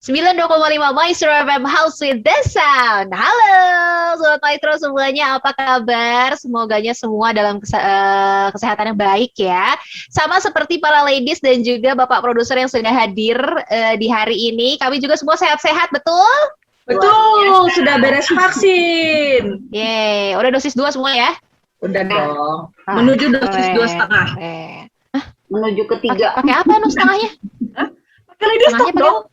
92,5 Maestro FM House with the Sound. Halo Sobat Maestro semuanya, apa kabar? Semoganya semua dalam kesehatan yang baik ya. Sama seperti para ladies dan juga Bapak produser yang sudah hadir di hari ini. Kami juga semua sehat-sehat, betul? Betul, sudah beres vaksin. Yeay, udah dosis 2 semua ya? Udah dong, menuju dosis 2,5. Menuju ketiga. Pakai apa setengahnya? Pakai ladies talk dong.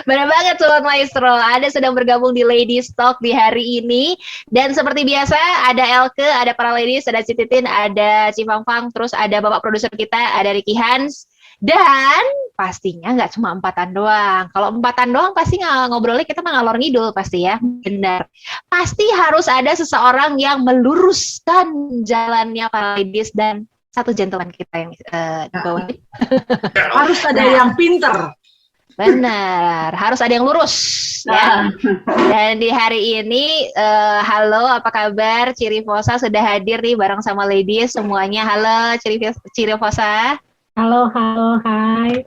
Benar banget Sobat Maestro, Anda sedang bergabung di Ladies Talk di hari ini. Dan seperti biasa ada Elke, ada para ladies, ada Cititin, ada Cifangfang, terus ada Bapak produser kita, ada Ricky Hans. Dan pastinya nggak cuma empatan doang. Kalau empatan doang pasti ngobrolnya kita mah ngalor ngidul pasti ya. Benar. Pasti harus ada seseorang yang meluruskan jalannya para ladies dan satu gentleman kita yang di bawah. Harus ada yang pinter. Benar, harus ada yang lurus ya. Dan di hari ini, halo apa kabar? Cirifosa sudah hadir nih bareng sama ladies semuanya. Halo Cirifosa. Halo, hai.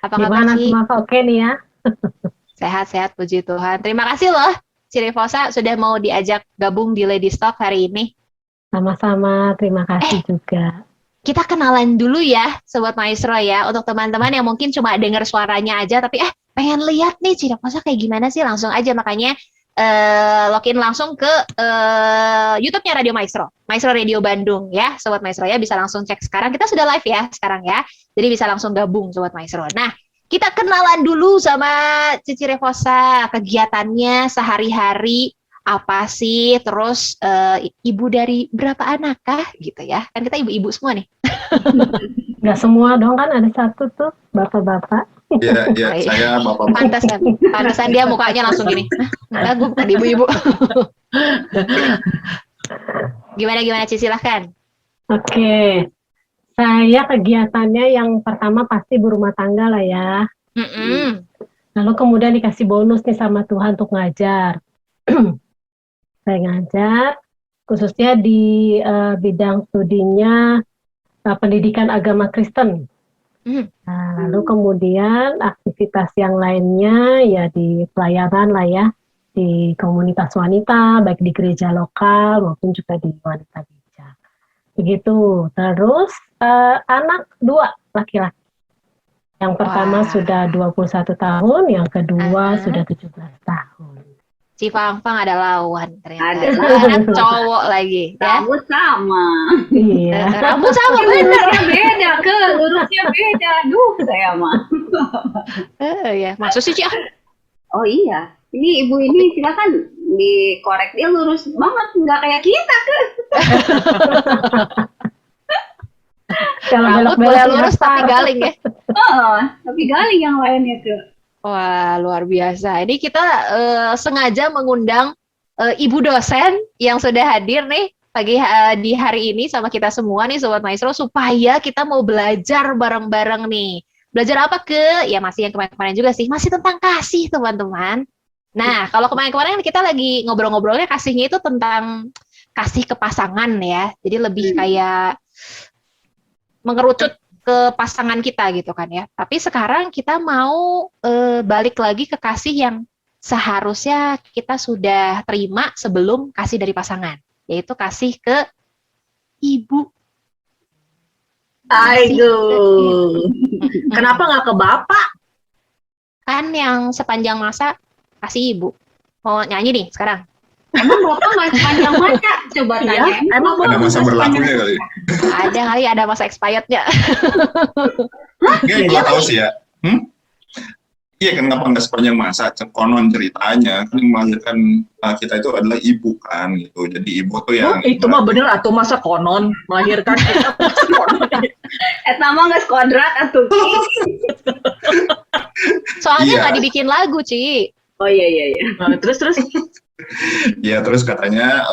Apa kabar sih? Gimana semua oke nih ya? Sehat-sehat, puji Tuhan. Terima kasih loh Cirifosa sudah mau diajak gabung di Ladies Talk hari ini. Sama-sama, terima kasih juga. Kita kenalan dulu ya, Sobat Maestro ya. Untuk teman-teman yang mungkin cuma dengar suaranya aja, tapi pengen lihat nih Cirifosa kayak gimana sih, langsung aja. Makanya login langsung ke YouTube-nya Radio Maestro, Maestro Radio Bandung ya, Sobat Maestro ya. Bisa langsung cek sekarang, kita sudah live ya sekarang ya. Jadi bisa langsung gabung Sobat Maestro. Nah, kita kenalan dulu sama Cici Revosa, kegiatannya sehari-hari apa sih, terus ibu dari berapa anak kah gitu ya, kan kita ibu-ibu semua nih. Nggak semua dong, kan ada satu tuh bapak-bapak. Iya, saya bapak. Pantesan dia mukanya langsung gini, nggak, gue bukan ibu-ibu. Gimana Cici, silahkan. Oke, saya kegiatannya yang pertama pasti berumah tangga lah ya. Lalu kemudian dikasih bonus nih sama Tuhan untuk ngajar. Saya ngajar, khususnya di bidang studinya pendidikan agama Kristen. Nah, lalu kemudian aktivitas yang lainnya ya di pelayanan lah ya, di komunitas wanita, baik di gereja lokal maupun juga di wanita bijak. Begitu. Terus anak 2 laki-laki. Yang pertama sudah 21 tahun, yang kedua sudah 17 tahun. Cifangfang ada lawan ternyata. Ada cowok lagi. Rambut sama. Iya. Rambut sama bener. Beda ke, lurusnya beda. Duh, saya mah. Ya, maksud sih Cik. Oh iya. Ini ibu ini silakan dikorek, dia lurus banget, nggak kayak kita ke. Rambut boleh lurus tapi galing ya. Tapi galing yang lainnya ke. Wah, luar biasa. Ini kita sengaja mengundang ibu dosen yang sudah hadir nih di hari ini sama kita semua nih Sobat Maestro, supaya kita mau belajar bareng-bareng nih. Belajar apa Ya masih yang kemarin-kemarin juga sih, masih tentang kasih teman-teman. Nah, kalau kemarin-kemarin kita lagi ngobrol-ngobrolnya kasihnya itu tentang kasih ke pasangan ya. Jadi lebih kayak mengerucut ke pasangan kita gitu kan ya. Tapi sekarang kita mau balik lagi ke kasih yang seharusnya kita sudah terima sebelum kasih dari pasangan, yaitu kasih ke ibu. Aduh. Kenapa nggak ke bapak? Kan yang sepanjang masa kasih ibu. Mau nyanyi nih sekarang? Emang bapak nggak sepanjang masa? Coba tanya. Emang ada masa berlakunya kali? Ada kali, ada masa expirednya. Enggak, gue tahu sih ya. Iya, kenapa nggak sepanjang masa? Konon ceritanya kan yang melahirkan kita itu adalah ibu kan gitu. Jadi ibu tuh yang itu mah bener atau masa konon melahirkan kita konon. Mah nggak skodrat atau. Soalnya nggak dibikin lagu, Ci. Oh iya. Nah, terus. Ya terus katanya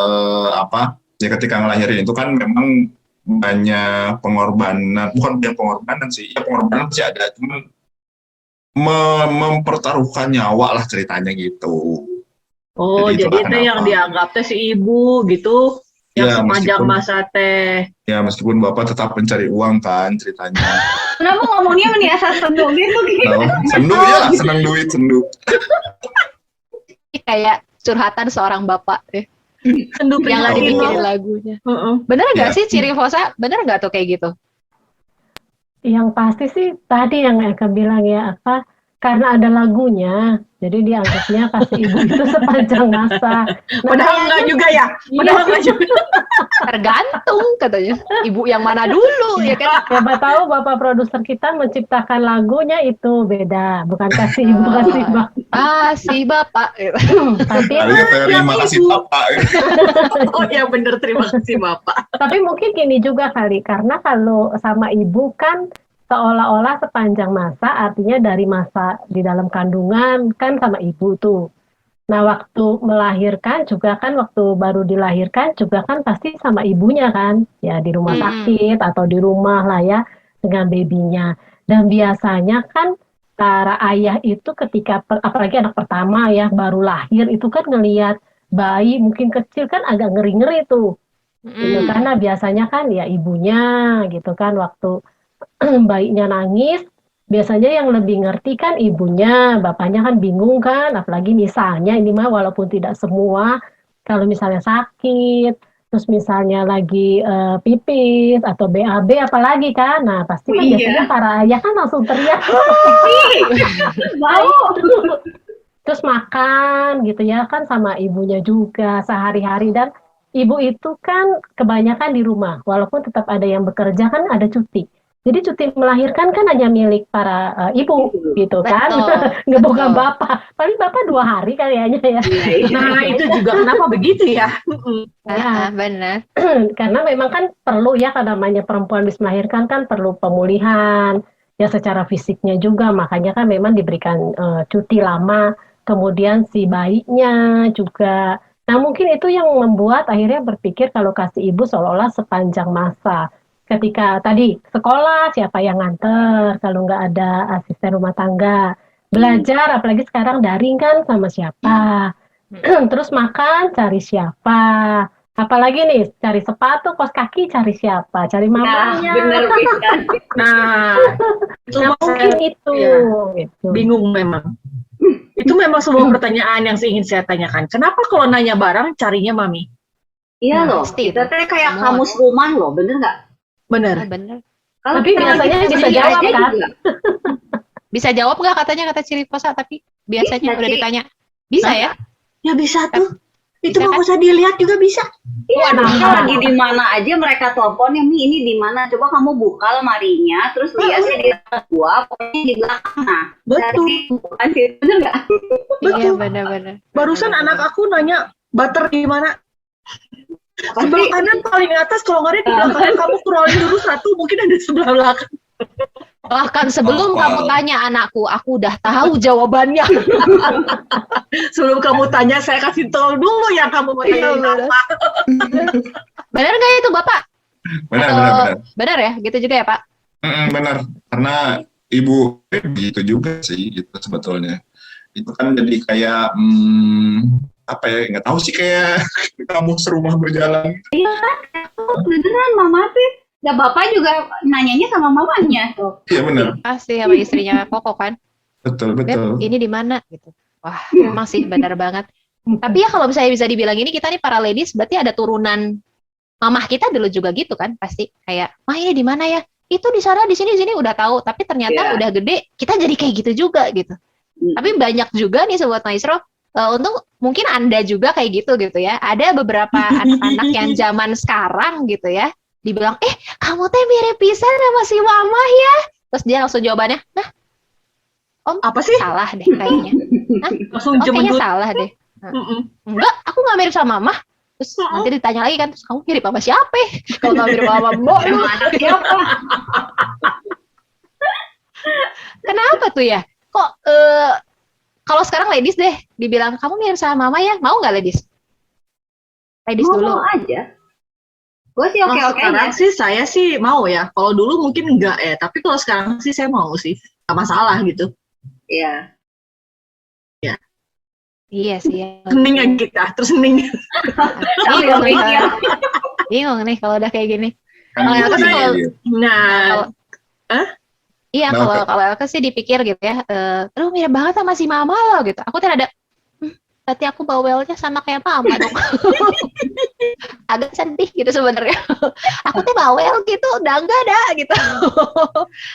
ya ketika ngelahirin itu kan memang banyak pengorbanan, bukan banyak pengorbanan sih, ya pengorbanan sih ada, cuman mempertaruhkan nyawa lah ceritanya gitu. Oh jadi itu yang dianggapnya si ibu gitu. Yang Ya, sepanjang meskipun masa teh. ya meskipun Bapak tetap mencari uang kan ceritanya. Kenapa ngomongnya meniasa sendu gitu? Nah, sendu ya lah, senang duit, sendu. Ini kayak curhatan seorang bapak deh. Sendu Yang nggak prihatin dipikirin loh. lagunya. Heeh. Bener nggak Ya. sih Ciri Fosa? Bener nggak tuh kayak gitu? Yang pasti sih tadi yang Eka bilang ya, apa, karena ada lagunya, jadi dianggapnya kasih ibu itu sepanjang masa. Nah, Padahal enggak juga ya. Padahal enggak juga. Tergantung katanya. Ibu yang mana dulu ya kan? siapa tahu Bapak produser kita menciptakan lagunya itu beda, bukan kasih ibu, kasih bapak. Si bapak. Gitu. Tapi Kali terima kasih Bapak. Oh ya bener, terima kasih Bapak. Tapi mungkin gini juga kali, karena kalau sama ibu kan seolah-olah sepanjang masa, artinya dari masa di dalam kandungan kan sama ibu tuh. Nah, waktu melahirkan juga kan, waktu baru dilahirkan juga kan pasti sama ibunya kan, ya di rumah sakit atau di rumah lah ya dengan babynya. Dan biasanya kan para ayah itu ketika, apalagi anak pertama ya baru lahir itu kan ngelihat bayi mungkin kecil kan agak ngeri-ngeri tuh. Gitu. Karena biasanya kan ya ibunya gitu kan waktu bayinya nangis, biasanya yang lebih ngerti kan ibunya, bapaknya kan bingung kan, apalagi misalnya ini mah walaupun tidak semua, kalau misalnya sakit, terus misalnya lagi pipis atau BAB apalagi kan, nah pasti kan biasanya para ayah kan langsung teriak, Mau. terus makan gitu ya kan sama ibunya juga sehari-hari. Dan ibu itu kan kebanyakan di rumah, walaupun tetap ada yang bekerja kan ada cuti. Jadi cuti melahirkan kan hanya milik para ibu gitu kan, nggak bukan bapak. Paling bapak 2 hari kayaknya ya. Nah itu juga kenapa begitu ya? Benar. Karena memang kan perlu ya, karena namanya perempuan habis melahirkan kan perlu pemulihan ya secara fisiknya juga, makanya kan memang diberikan cuti lama. Kemudian si bayinya juga. Nah mungkin itu yang membuat akhirnya berpikir kalau kasih ibu seolah-olah sepanjang masa. Ketika tadi sekolah siapa yang nganter kalau nggak ada asisten rumah tangga, belajar apalagi sekarang daring kan sama siapa, terus makan cari siapa, apalagi nih cari sepatu kos kaki cari siapa, cari mamanya. Bener bisa. Nah itu Nah, mungkin itu ya, gitu. bingung memang. Itu memang sebuah pertanyaan yang ingin saya tanyakan. Kenapa kalau nanya barang carinya mami? Iya loh, pasti kita teh kayak semua. kamus rumah loh, bener nggak? Bener. Bener. Kalau Tapi kita biasanya lagi bisa sendiri jawab aja kan? juga. Bisa jawab nggak katanya kata Ciri Fosa, tapi biasanya Bisa, udah Ci. ditanya. Bisa ya? Ya bisa tuh. Itu Bisa nggak kan? usah dilihat juga bisa. Iya, Waduh. mereka lagi di mana aja mereka telepon ya, Mi ini di mana? Coba kamu buka lemarinya, terus lihatnya di atas gua, pokoknya di belakang. Nah, Betul. bukan sih, bener nggak? Iya benar-benar. Barusan anak aku nanya butter di mana? Pasti Sebelah kanan paling atas, kalau nggak ada di belakang kanan, kamu scrolling dulu satu, mungkin ada di sebelah belakang. Bahkan sebelum Apa? kamu tanya anakku, aku udah tahu jawabannya. Sebelum kamu tanya, saya kasih tahu dulu yang kamu mau tanya apa. Benar nggak itu Bapak? Benar, Atau- benar, benar. Benar ya? Gitu juga ya Pak? Benar, karena ibu begitu juga sih gitu sebetulnya. Itu kan jadi kayak apa ya, nggak tahu sih, kayak kamu serumah berjalan. beneran mama tuh. Ya bapak juga nanyanya sama mamanya tuh. Iya benar, Pasti sama istrinya Koko kan. betul, Beb, betul. ini di mana gitu. Wah, memang sih benar banget. Tapi ya kalau misalnya bisa dibilang ini, kita nih para ladies berarti ada turunan mamah kita dulu juga gitu kan, pasti kayak, "Mah ini di mana ya?" Itu di sana, di sini udah tahu, tapi ternyata Iya. udah gede, kita jadi kayak gitu juga gitu. Tapi banyak juga nih Sobat Maestro, untuk mungkin Anda juga kayak gitu ya. Ada beberapa anak-anak yang zaman sekarang gitu ya, dibilang, kamu teh mirip pisan sama si mama ya. Terus dia langsung jawabannya, nah, Om, Apa sih? salah deh kayaknya. Langsung Kayaknya jemendut. salah deh. Mm-mm. Enggak, aku nggak mirip sama mama. Terus nanti ditanya lagi kan, terus kamu mirip sama siapa? Kalau nggak mirip sama mbok lu. Emang anak siapa? Kenapa tuh ya? Kok kalau sekarang ladies deh, dibilang kamu mirip sama mama ya, mau nggak ladies? Ladies Mau dulu. aja. Gue sih Kalau oke-oke sekarang aja. sih saya sih mau ya. Kalau dulu mungkin enggak ya. Tapi kalau sekarang sih saya mau sih. Gak masalah gitu. Iya. Iya sih. Ya. Hening ya kita. Terus hening. Tapi Iya, yang iya. Bingung nih kalau udah kayak gini. Kan Kalau gitu aku sih nih. Nah, kalau iya Kenapa? kalau aku sih dipikir gitu ya, aduh mirip banget sama si mama lo gitu. Aku tuh ada, berarti aku bawelnya sama kayak mama dong. Agak sedih gitu sebenarnya. Aku tuh bawel gitu, udah enggak ada gitu.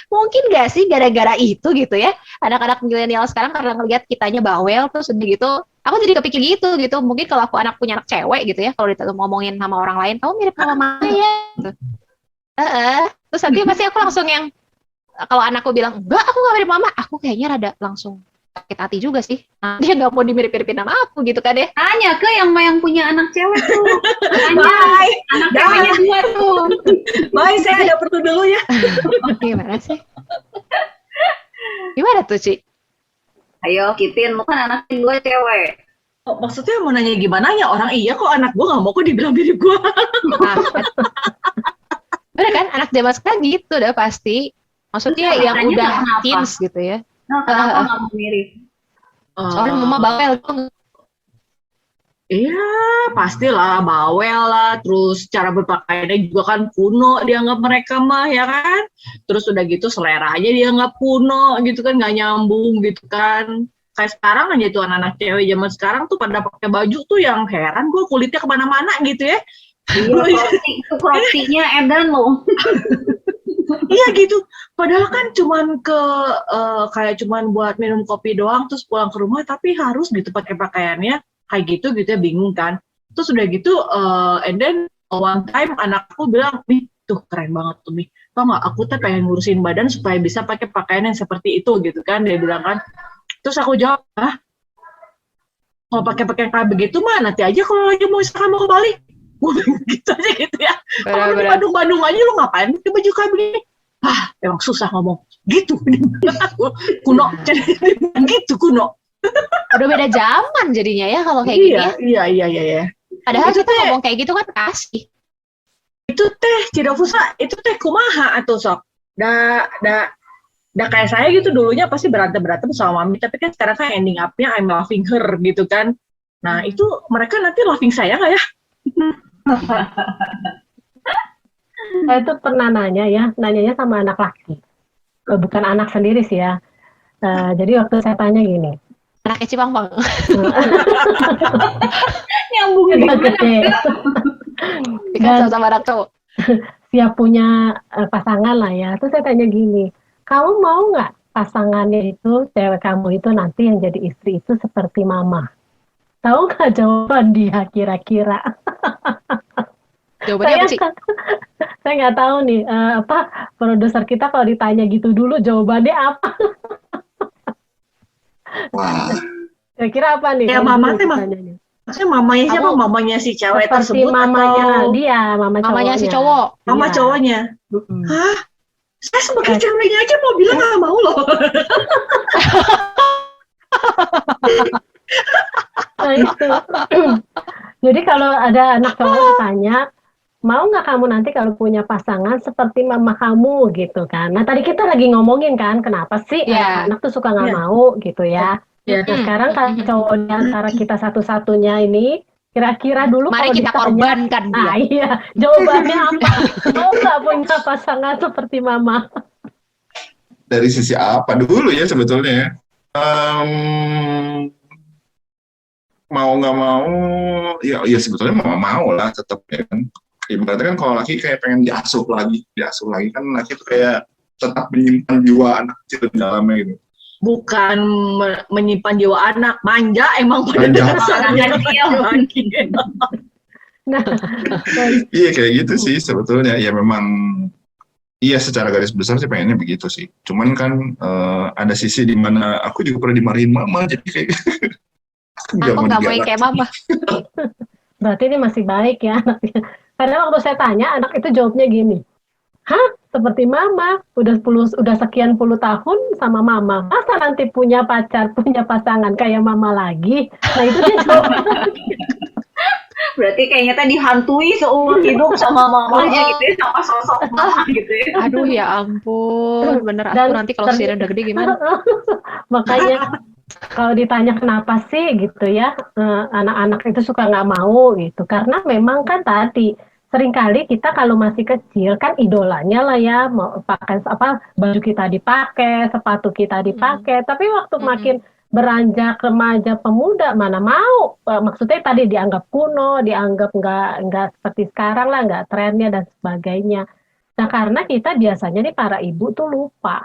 Mungkin gak sih gara-gara itu gitu ya, anak-anak milenial sekarang karena ngelihat kitanya bawel terus udah gitu, aku jadi kepikir gitu. Mungkin kalau aku punya anak cewek gitu ya, kalau ngomongin sama orang lain, kamu mirip sama mama ya. Gitu. Terus nanti pasti aku langsung yang, kalau anakku bilang enggak aku gak mirip mama, aku kayaknya rada langsung sakit hati juga sih. Nah, dia nggak mau dimirip-miripin sama aku gitu kan ya. Tanya ke yang punya anak cewek tuh. Tanya, bye. anak ceweknya 2 tuh. Bye, saya ada perlu dulu ya. Gimana sih? Gimana tuh, Ci? Ayo, Kitin, lu kan anaknya 2 cewek. Oh, maksudnya mau nanya gimana ya? Orang iya kok anak gue nggak mau kok dibilang mirip gue. Nah, bener kan, anak zaman sekarang gitu udah pasti. Maksudnya Terus yang tanya udah kenapa? teens gitu ya. Nah, kenapa nggak mau mirip? Soalnya mama bawel tuh. Iya, pastilah bawel lah. Terus cara berpakaiannya juga kan kuno dianggap mereka mah ya kan. Terus udah gitu selera aja dianggap kuno gitu kan, nggak nyambung gitu kan. Kayak sekarang aja tuh anak-anak cewek zaman sekarang tuh pada pakai baju tuh yang heran gue kulitnya kemana-mana gitu ya. Iya, itu croppy-nya edan loh. Iya gitu. Padahal kan cuman kayak cuman buat minum kopi doang terus pulang ke rumah, tapi harus gitu pakai pakaiannya kayak gitu ya, bingung kan. Terus udah gitu and then one time anakku bilang, "Mi, tuh keren banget tuh Mi. Tau nggak, aku tuh pengen ngurusin badan supaya bisa pakai pakaian yang seperti itu," gitu kan. Dia bilang kan. Terus aku jawab, "Hah? Kalau pakai pakaian kayak begitu mah nanti aja kalau lagi misalkan mau ke Bali." Gue gitu aja gitu ya. Kalau di Bandung-Bandung aja lu ngapain pakai baju kayak begini? Emang susah ngomong. Gitu. Kuno. Jadi gitu kuno. Udah beda zaman jadinya ya kalau kayak gini ya. Iya. Padahal Itu kita teh- ngomong kayak gitu kan kasih. Itu teh Cidafusa, itu teh kumaha atuh sok. Da kayak saya gitu dulunya pasti berantem sama mami, tapi kan sekarang kan ending up-nya I'm loving her gitu kan. Nah, itu mereka nanti loving saya nggak ya? Saya tuh pernah nanyanya sama anak laki. Bukan anak sendiri sih ya. Jadi waktu saya tanya gini. Anaknya Cipangpang. Nyambung Udah gimana? gede. Dikasih sama anak cowok. Siap punya pasangan lah ya. Terus saya tanya gini, kamu mau nggak pasangannya itu, cewek kamu itu nanti yang jadi istri itu seperti mama? Tahu nggak jawaban dia kira-kira? Jawabannya apa sih? Saya nggak tahu nih, produser kita kalau ditanya gitu dulu jawabannya apa? Wah, Kira-kira apa nih? Ya, kalau mama dulu teh mah. ditanyanya? Maksudnya mamanya siapa? Kamu Mamanya si cewek Seperti tersebut mamanya atau dia, mama mamanya si cowoknya. cowok. mama Iya. cowoknya? Mm-mm. Hah? Saya sebagai ceweknya aja mau bilang nggak mau loh. Nah itu. Jadi kalau ada anak cowok ditanya, mau nggak kamu nanti kalau punya pasangan seperti mama kamu gitu kan? Nah tadi kita lagi ngomongin kan, kenapa sih Iya. anak-anak tuh suka nggak Iya. mau gitu ya? Iya. Nah sekarang kalau cowok di antara kita satu-satunya ini, kira-kira dulu Mari kalau kita ditanya, korbankan dia. ah iya, jawabannya apa? Mau nggak punya pasangan seperti mama? dari sisi apa dulu ya sebetulnya? Mau nggak mau, ya sebetulnya mau lah tetap ya kan. Ibaratnya kan kalau laki kayak pengen diasuh lagi kan laki itu kayak tetap menyimpan jiwa anak kecil di dalamnya gitu. Bukan menyimpan jiwa anak, manja emang pada Manja. dasarnya laki. Nah, Iya kayak gitu sih sebetulnya. Ya memang, iya secara garis besar sih pengennya begitu sih. Cuman kan ada sisi di mana aku juga pernah dimarahin mama, jadi kayak aku nggak Aku mau nggak mau yang digalak. kayak mama. berarti ini masih baik ya anaknya. Karena waktu saya tanya, anak itu jawabnya gini, hah? Seperti mama, udah sekian puluh tahun sama mama. Masa nanti punya pacar, punya pasangan kayak mama lagi? Nah itu dia jawab. Berarti kayaknya tadi dihantui seumur hidup sama mamanya gitu ya, sama sosok mama gitu ya. Aduh ya ampun, bener aku Dan nanti kalau Sira udah gede gimana? Makanya kalau ditanya kenapa sih gitu ya, anak-anak itu suka nggak mau gitu. Karena memang kan tadi seringkali kita kalau masih kecil kan idolanya lah ya, mau pakai apa, baju kita dipakai, sepatu kita dipakai. Tapi waktu makin beranjak remaja pemuda, mana mau. Maksudnya tadi dianggap kuno, dianggap nggak seperti sekarang lah, nggak trennya dan sebagainya. Nah, karena kita biasanya nih para ibu tuh lupa.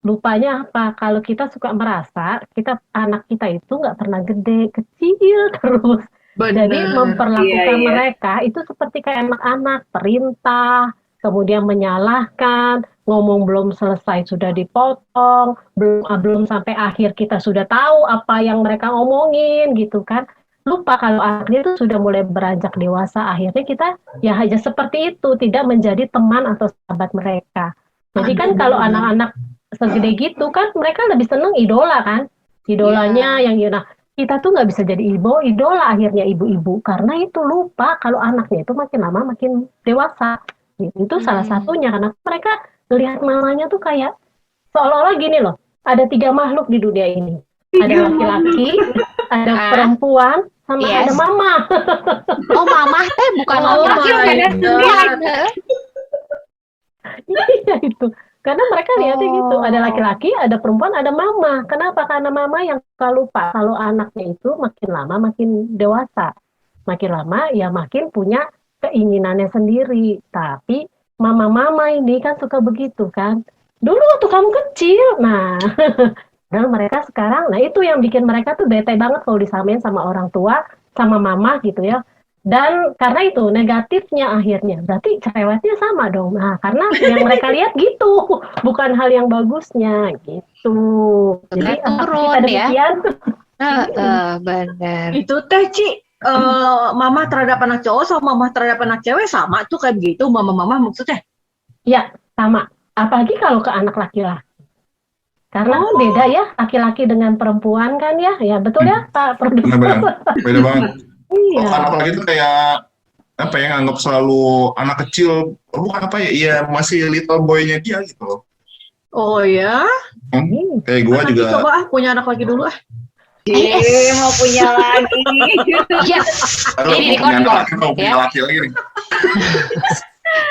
Lupanya apa? Kalau kita suka merasa anak kita itu nggak pernah gede, kecil terus. Jadi memperlakukan mereka itu seperti kayak anak-anak, perintah, kemudian menyalahkan, ngomong belum selesai sudah dipotong, belum sampai akhir kita sudah tahu apa yang mereka omongin gitu kan. Lupa kalau akhirnya itu sudah mulai beranjak dewasa, akhirnya kita ya hanya seperti itu, tidak menjadi teman atau sahabat mereka. Jadi kan kalau anak-anak segede gitu kan mereka lebih seneng idola kan, idolanya yang nah, kita tuh nggak bisa jadi idola akhirnya ibu-ibu karena itu lupa kalau anaknya itu makin lama makin dewasa. Itu salah satunya karena mereka lihat mamanya tuh kayak seolah-olah gini loh, ada 3 makhluk di dunia ini, ada laki-laki, ada perempuan, sama ada mama. Oh, mama teh bukan laki-laki kan? Iya itu. Karena mereka lihatnya gitu, ada laki-laki, ada perempuan, ada mama. Kenapa? Karena mama yang suka lupa kalau anaknya itu makin lama makin dewasa. Makin lama ya makin punya keinginannya sendiri. Tapi mama-mama ini kan suka begitu kan. Dulu waktu kamu kecil, nah dan mereka sekarang, nah itu yang bikin mereka tuh bete banget kalau disamain sama orang tua, sama mama gitu ya. Dan karena itu negatifnya akhirnya, berarti cerewetnya sama dong. Nah, karena yang mereka lihat gitu, bukan hal yang bagusnya gitu. Jadi turun ya. Benar. Itu teh Ci, mama terhadap anak cowok sama mama terhadap anak cewek sama tuh kayak gitu, mama maksudnya? Ya, sama. Apalagi kalau ke anak laki-laki. Karena beda ya, laki-laki dengan perempuan kan ya. Ya betul ya Pak Produser. Beda banget. Iya. Anak lagi itu kayak apa ya, nganggap selalu anak kecil, bukan apa ya, iya masih little boy-nya dia gitu loh. Oh ya? Kayak gue juga. Coba punya anak lagi dulu mau punya lagi. Yes. Ini di record mau punya laki lagi nih.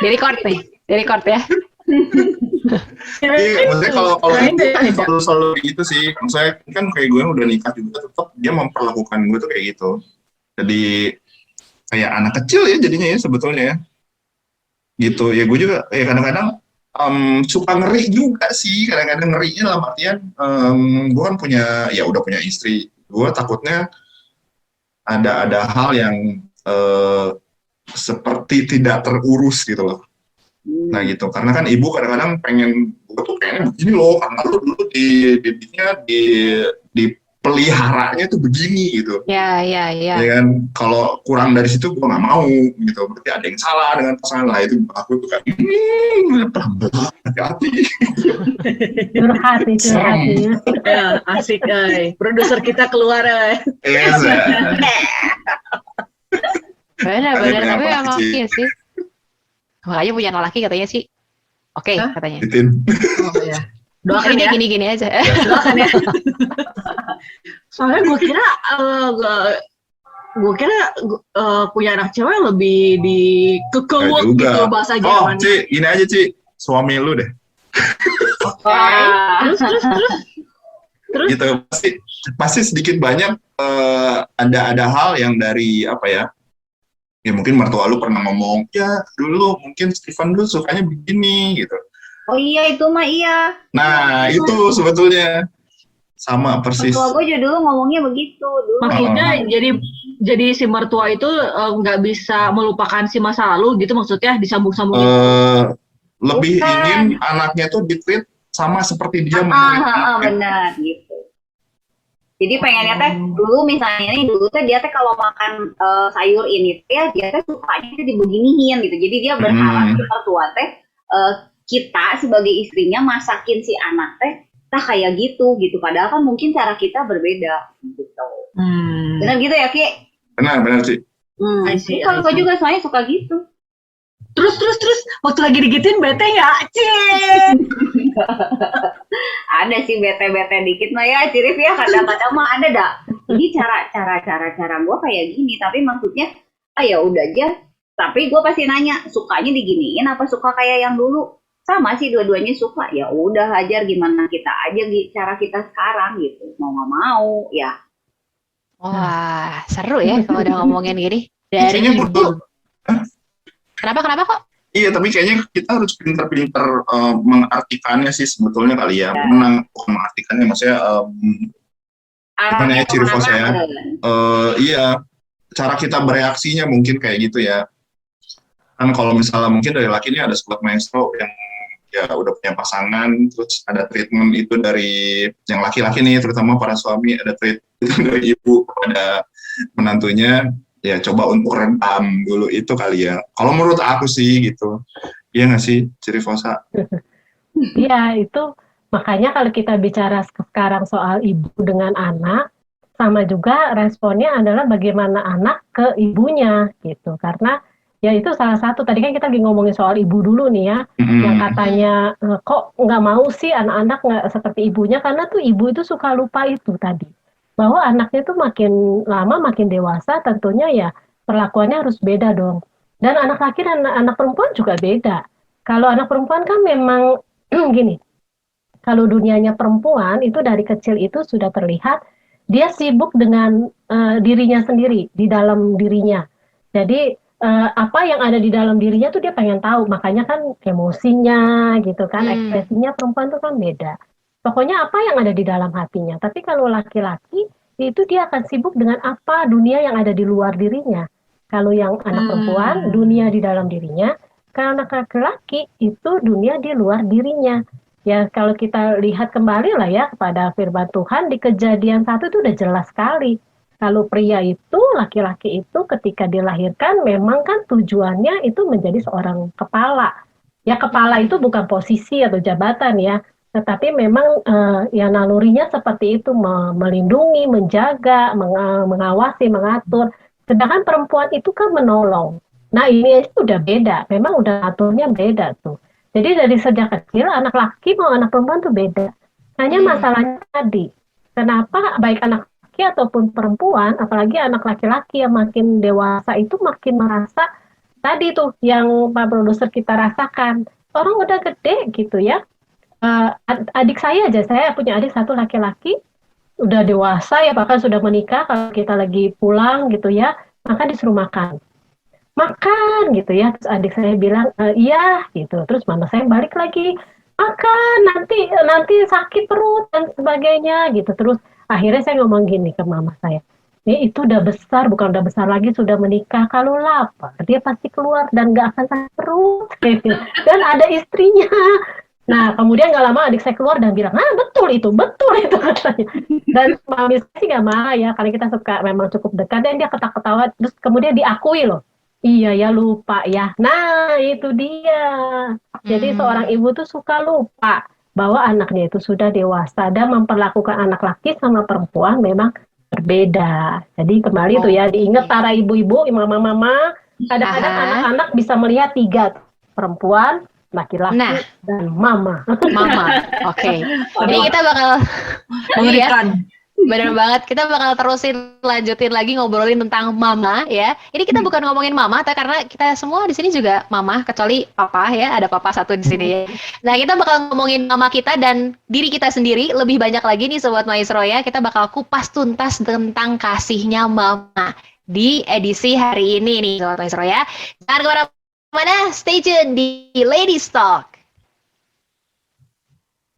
Di record nih, di record ya. Iya, maksudnya kalau selalu gitu sih, maksudnya kan kayak gue udah nikah juga, tetap dia memperlakukan gue tuh kayak gitu. Jadi kayak anak kecil ya jadinya ya sebetulnya ya. Gitu ya, gue juga ya kadang-kadang suka ngeri juga sih, kadang-kadang ngerinya dalam artian gue kan udah punya istri, gue takutnya ada hal yang seperti tidak terurus gitu loh. Nah gitu, karena kan ibu kadang-kadang gue tuh pengen begini loh, karena lu dulu didiknya dipeliharanya tuh begini gitu. Ya kan, kalau kurang dari situ gue nggak mau gitu, berarti ada yang salah dengan pasangan lah. Itu aku tuh kayak hati-hati. Curhati. Ya, asik produser kita keluar Benar, tapi emang iya sih. Makanya punya anak laki katanya sih. Oke, katanya. Oh ya. Doakan ya. Gini aja. Doakan ya. Soalnya gue kira punya anak cewek lebih dikekewek gitu bahasa Jerman. Ci, gini aja Ci, suami lu deh. Terus gitu, pasti sedikit banyak ada hal yang dari apa ya mungkin mertua lu pernah ngomong, ya dulu mungkin Stefan dulu sukanya begini gitu. Oh iya, itu mah iya. Nah itu sebetulnya sama persis. Mertua gue juga dulu ngomongnya begitu dulu. Maksudnya jadi si mertua itu nggak bisa melupakan si masa lalu gitu, maksudnya disambung-sambung lebih ingin anaknya tuh ditreat sama seperti dia benar gitu. Jadi pengennya teh dulu misalnya dulu teh dia teh kalau makan sayur ini teh dia teh sukanya teh dibeginiin gitu. Jadi dia berharap si mertua teh kita sebagai istrinya masakin si anak teh kayak gitu. Padahal kan mungkin cara kita berbeda gitu. Benar gitu ya Ki? Benar sih. Kalau gue juga soalnya suka gitu. Terus waktu lagi digituin bete nggak, Cin? Ada sih bete dikit mah ya, Cirif ya, kadang-kadang mah ada dah. Jadi cara gue kayak gini, tapi maksudnya ya udah aja Tapi gue pasti nanya, sukanya diginiin apa suka kayak yang dulu? Sama sih, dua-duanya suka. Ya udah, hajar gimana kita aja cara kita sekarang gitu. Mau nggak mau, ya. Wah, seru ya kalau udah ngomongin gini. Dari Kayaknya ibu. betul. Kenapa kok? Iya, tapi kayaknya kita harus pintar-pintar mengartikannya sih sebetulnya kali ya. Ya. Bukan mengartikannya, maksudnya gimana ya ciri khas ya? Iya, cara kita bereaksinya mungkin kayak gitu ya. Kan kalau misalnya mungkin dari laki ini ada sobat maestro yang ya udah punya pasangan, terus ada treatment itu dari yang laki-laki nih, terutama para suami, ada treatment dari ibu kepada menantunya, ya coba untuk rentam dulu itu kali ya. Kalau menurut aku sih gitu. Iya nggak sih, ciri fosa? Iya, itu makanya kalau kita bicara sekarang soal ibu dengan anak, sama juga responnya adalah bagaimana anak ke ibunya gitu. Karena ya itu salah satu, tadi kan kita lagi ngomongin soal ibu dulu nih ya, yang katanya kok nggak mau sih anak-anak nggak seperti ibunya, karena tuh ibu itu suka lupa itu tadi. Bahwa anaknya tuh makin lama makin dewasa tentunya ya perlakuannya harus beda dong. Dan anak laki dan anak perempuan juga beda. Kalau anak perempuan kan memang gini, kalau dunianya perempuan itu dari kecil itu sudah terlihat dia sibuk dengan dirinya sendiri, di dalam dirinya. Jadi apa yang ada di dalam dirinya tuh dia pengen tahu, makanya kan emosinya gitu kan, ekspresinya perempuan tuh kan beda. Pokoknya apa yang ada di dalam hatinya. Tapi kalau laki-laki itu dia akan sibuk dengan apa dunia yang ada di luar dirinya. Kalau yang anak perempuan, dunia di dalam dirinya. Kalau anak laki-laki itu dunia di luar dirinya. Ya kalau kita lihat kembali lah ya kepada firman Tuhan di Kejadian 1 itu udah jelas sekali. Kalau pria itu, laki-laki itu ketika dilahirkan memang kan tujuannya itu menjadi seorang kepala. Ya kepala itu bukan posisi atau jabatan ya. Tetapi memang ya nalurinya seperti itu, melindungi, menjaga, mengawasi, mengatur. Sedangkan perempuan itu kan menolong. Nah ini udah beda, memang udah aturnya beda tuh. Jadi dari sejak kecil anak laki mau anak perempuan tuh beda. Hanya masalahnya tadi, kenapa baik anak laki ataupun perempuan, apalagi anak laki-laki yang makin dewasa itu makin merasa tadi tuh yang Pak Produser kita rasakan. Orang udah gede gitu ya. Adik saya aja, saya punya adik satu laki-laki, udah dewasa ya, bahkan sudah menikah. Kalau kita lagi pulang gitu ya, maka disuruh makan gitu ya. Terus adik saya bilang iya gitu, terus mama saya balik lagi, makan nanti sakit perut dan sebagainya gitu. Terus akhirnya saya ngomong gini ke mama saya, itu udah besar, bukan udah besar lagi, sudah menikah, kalau lapar dia pasti keluar dan gak akan sakit perut dan ada istrinya. Nah, kemudian gak lama adik saya keluar dan bilang, betul itu katanya. Dan mami saya sih gak marah ya, karena kita suka memang cukup dekat, dan dia ketawa-ketawa, terus kemudian diakui loh, iya ya lupa ya. Nah, itu dia. Jadi seorang ibu tuh suka lupa bahwa anaknya itu sudah dewasa dan memperlakukan anak laki sama perempuan memang berbeda. Jadi kembali tuh ya, diingat para ibu-ibu, mama-mama, kadang-kadang anak-anak bisa melihat tiga, perempuan, laki-laki, dan mama. Oke. Jadi kita bakal mengerikan. Bener banget, kita bakal terusin lanjutin lagi ngobrolin tentang mama ya. Ini kita bukan ngomongin mama, karena kita semua di sini juga mama, kecuali papa ya, ada papa satu di sini ya. Nah, kita bakal ngomongin mama kita dan diri kita sendiri lebih banyak lagi nih Sobat Maestro ya. Kita bakal kupas tuntas tentang kasihnya mama di edisi hari ini nih Sobat Maestro ya. Jangan kemana-mana, stay tune di Ladies Talk.